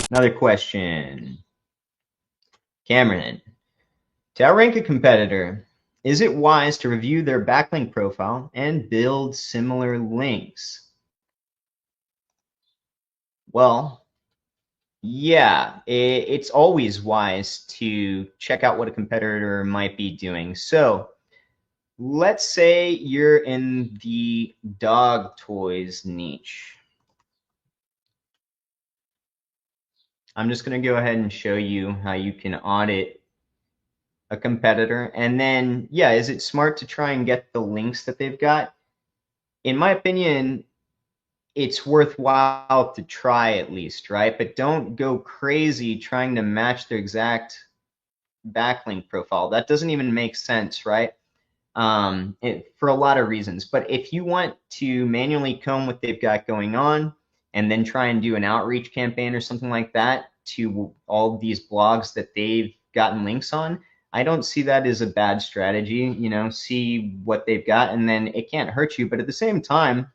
Another question. Cameron, to outrank a competitor, is it wise to review their backlink profile and build similar links? Well, yeah, it's always wise to check out what a competitor might be doing. So let's say you're in the dog toys niche. I'm just going to go ahead and show you how you can audit a competitor. And then, yeah, is it smart to try and get the links that they've got? In my opinion, it's worthwhile to try at least, right? But don't go crazy trying to match their exact backlink profile. That doesn't even make sense, right? For a lot of reasons. But if you want to manually comb what they've got going on and then try and do an outreach campaign or something like that to all these blogs that they've gotten links on, I don't see that as a bad strategy. You know, see what they've got, and then it can't hurt you. But at the same time,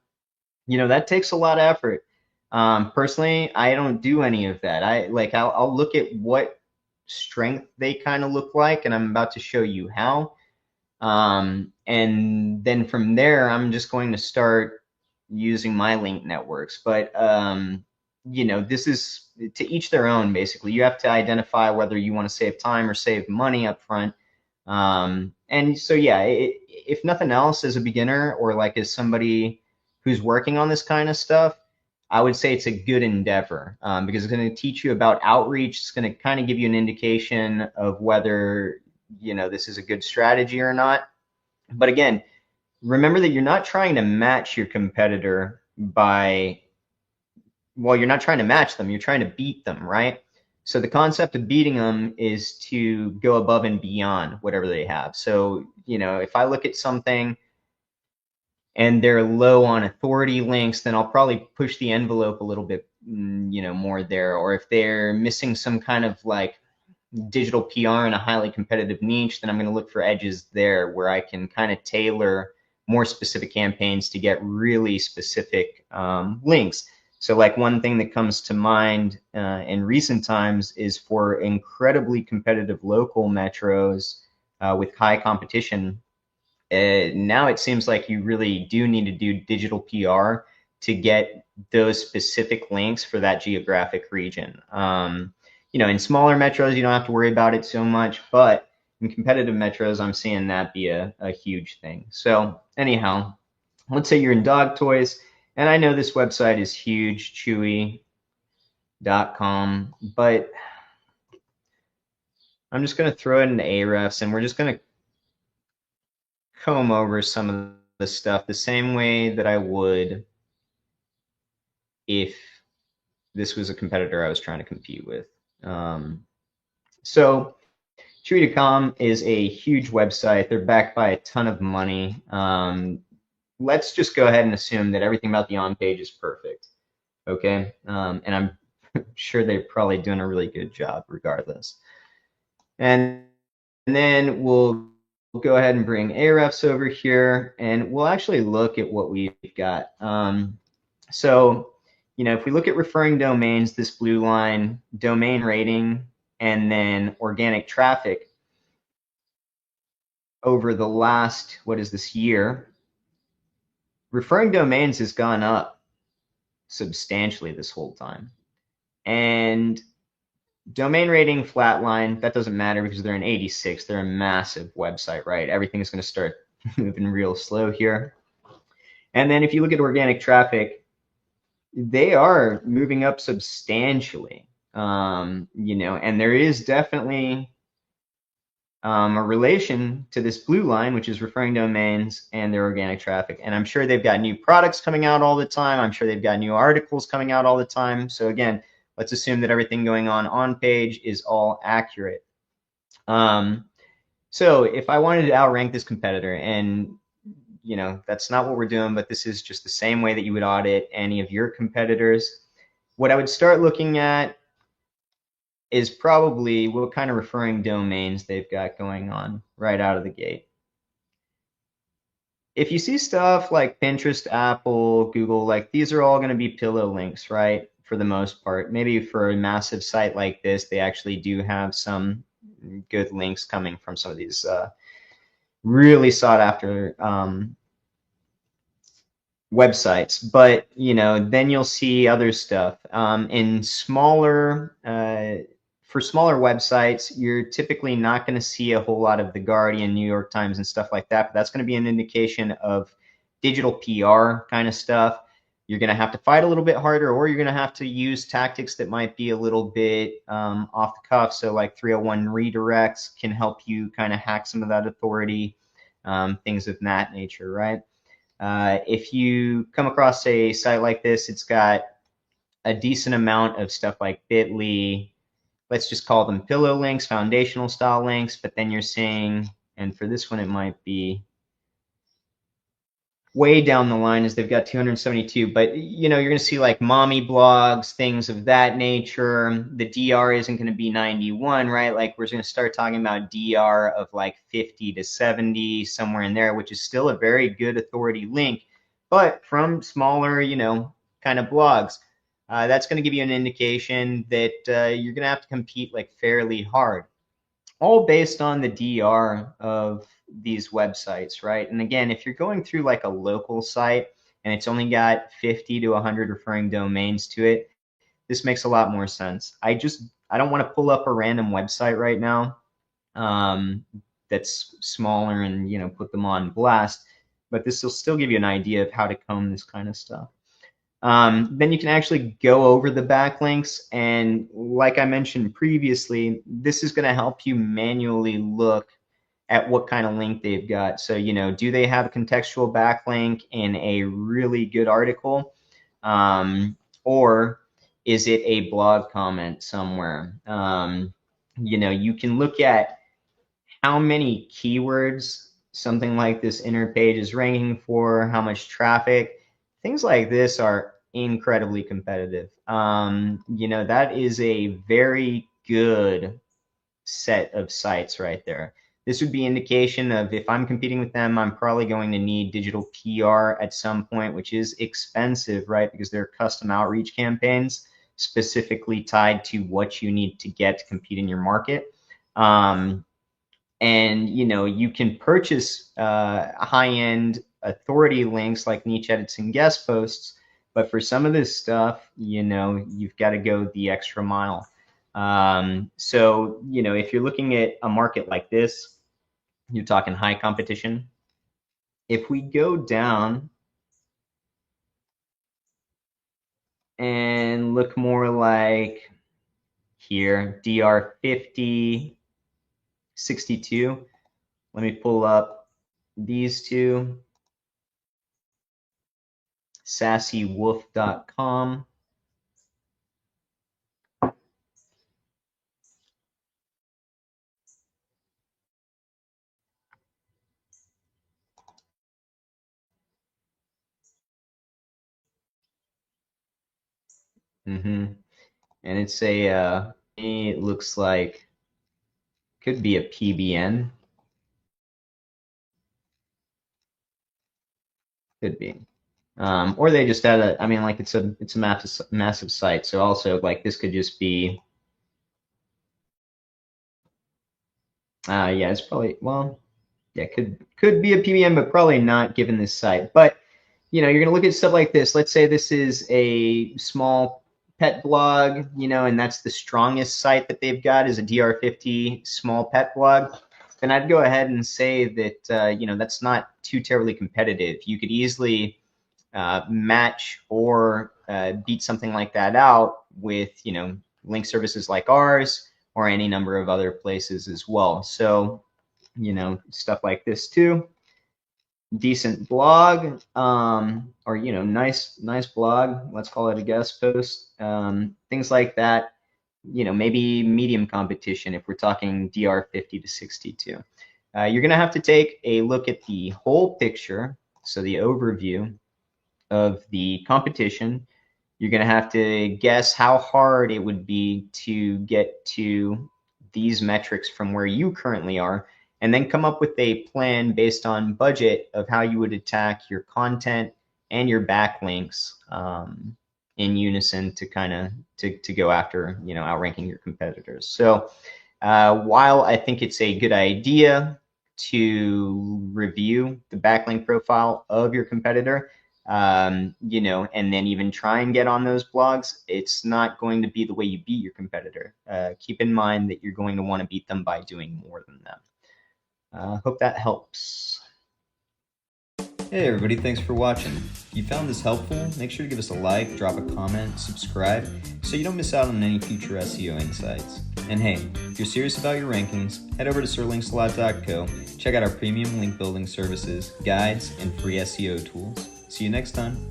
you know, that takes a lot of effort. Personally, I don't do any of that. I'll look at what strength they kind of look like, and I'm about to show you how. And then from there, I'm just going to start using my link networks. But you know, this is to each their own. Basically, you have to identify whether you want to save time or save money up front. And so, yeah, if nothing else, as a beginner or like as somebody who's working on this kind of stuff, I would say it's a good endeavor because it's going to teach you about outreach. It's going to kind of give you an indication of whether, you know, this is a good strategy or not. But again, remember that you're not trying to match your competitor by, well, you're not trying to match them, you're trying to beat them, right? So the concept of beating them is to go above and beyond whatever they have. So, you know, if I look at something and they're low on authority links, then I'll probably push the envelope a little bit, you know, more there. Or if they're missing some kind of like digital PR in a highly competitive niche, then I'm going to look for edges there where I can kind of tailor more specific campaigns to get really specific links. So like one thing that comes to mind in recent times is for incredibly competitive local metros with high competition. Now it seems like you really do need to do digital PR to get those specific links for that geographic region. You know, in smaller metros, you don't have to worry about it so much, but in competitive metros, I'm seeing that be a huge thing. So anyhow, let's say you're in dog toys, and I know this website is huge, chewy.com, but I'm just going to throw it into Ahrefs, and we're just going to comb over some of the stuff the same way that I would if this was a competitor I was trying to compete with. So Chewy.com is a huge website. They're backed by a ton of money. Let's just go ahead and assume that everything about the on page is perfect. Okay. And I'm sure they're probably doing a really good job regardless. And then we'll go ahead and bring Ahrefs over here, and we'll actually look at what we've got. So, you know, if we look at referring domains, this blue line, domain rating, and then organic traffic over the last, what is this year, referring domains has gone up substantially this whole time. And domain rating flatline, that doesn't matter because they're in 86. They're a massive website, right? Everything is going to start moving real slow here. And then if you look at organic traffic, they are moving up substantially. You know, and there is definitely a relation to this blue line, which is referring domains and their organic traffic. And I'm sure they've got new products coming out all the time. I'm sure they've got new articles coming out all the time. So again, let's assume that everything going on page is all accurate. So if I wanted to outrank this competitor, and you know, that's not what we're doing, but this is just the same way that you would audit any of your competitors, what I would start looking at is probably what kind of referring domains they've got going on right out of the gate. If you see stuff like Pinterest, Apple, Google, like these are all going to be pillow links, right? for the most part. Maybe for a massive site like this, they actually do have some good links coming from some of these really sought after websites. But then you'll see other stuff in smaller. For smaller websites, you're typically not going to see a whole lot of the Guardian, New York Times, and stuff like that. But that's going to be an indication of digital PR kind of stuff. You're going to have to fight a little bit harder, or you're going to have to use tactics that might be a little bit off the cuff. So like 301 redirects can help you kind of hack some of that authority, things of that nature, right? If you come across a site like this, it's got a decent amount of stuff like bit.ly. Let's just call them pillow links, foundational style links. But then you're seeing, and for this one, it might be way down the line as they've got 272, but you're going to see like mommy blogs, things of that nature. The DR isn't going to be 91, right? Like we're going to start talking about DR of like 50 to 70, somewhere in there, which is still a very good authority link, but from smaller, kind of blogs. That's going to give you an indication that you're going to have to compete like fairly hard, all based on the DR of these websites, right? And again, if you're going through like a local site and it's only got 50 to 100 referring domains to it, this makes a lot more sense. I don't want to pull up a random website right now that's smaller and put them on blast, but this will still give you an idea of how to comb this kind of stuff. Then you can actually go over the backlinks, and like I mentioned previously, this is going to help you manually look at what kind of link they've got. So, do they have a contextual backlink in a really good article? Or is it a blog comment somewhere? You can look at how many keywords something like this inner page is ranking for, how much traffic. Things like this are incredibly competitive. That is a very good set of sites right there. This would be indication of if I'm competing with them, I'm probably going to need digital PR at some point, which is expensive, right? Because they're custom outreach campaigns specifically tied to what you need to get to compete in your market. And you can purchase high-end authority links like niche edits and guest posts, but for some of this stuff, you've got to go the extra mile. So if you're looking at a market like this, you're talking high competition. If we go down and look more like here, DR 50, 62. Let me pull up these two. SassyWolf.com. And it's it looks like could be a PBN. Could be. Or they just had it's a massive site. So also like this could just be, yeah, it's probably, well, yeah, could be a PBN, but probably not given this site. But you're going to look at stuff like this. Let's say this is a small pet blog, and that's the strongest site that they've got is a DR50 small pet blog. Then I'd go ahead and say that, that's not too terribly competitive. You could easily match or beat something like that out with, link services like ours or any number of other places as well. So, stuff like this too. Decent blog, or nice blog, let's call it a guest post, things like that. Maybe medium competition if we're talking DR 50 to 62. You're gonna have to take a look at the whole picture, so the overview of the competition. You're gonna have to guess how hard it would be to get to these metrics from where you currently are, and then come up with a plan based on budget of how you would attack your content and your backlinks in unison to kind of to go after, outranking your competitors. So while I think it's a good idea to review the backlink profile of your competitor, and then even try and get on those blogs, it's not going to be the way you beat your competitor. Keep in mind that you're going to want to beat them by doing more than them. Hope that helps. Hey everybody, thanks for watching. If you found this helpful, make sure to give us a like, drop a comment, subscribe, so you don't miss out on any future SEO insights. And hey, if you're serious about your rankings, head over to SirLinksalot.co, check out our premium link building services, guides, and free SEO tools. See you next time.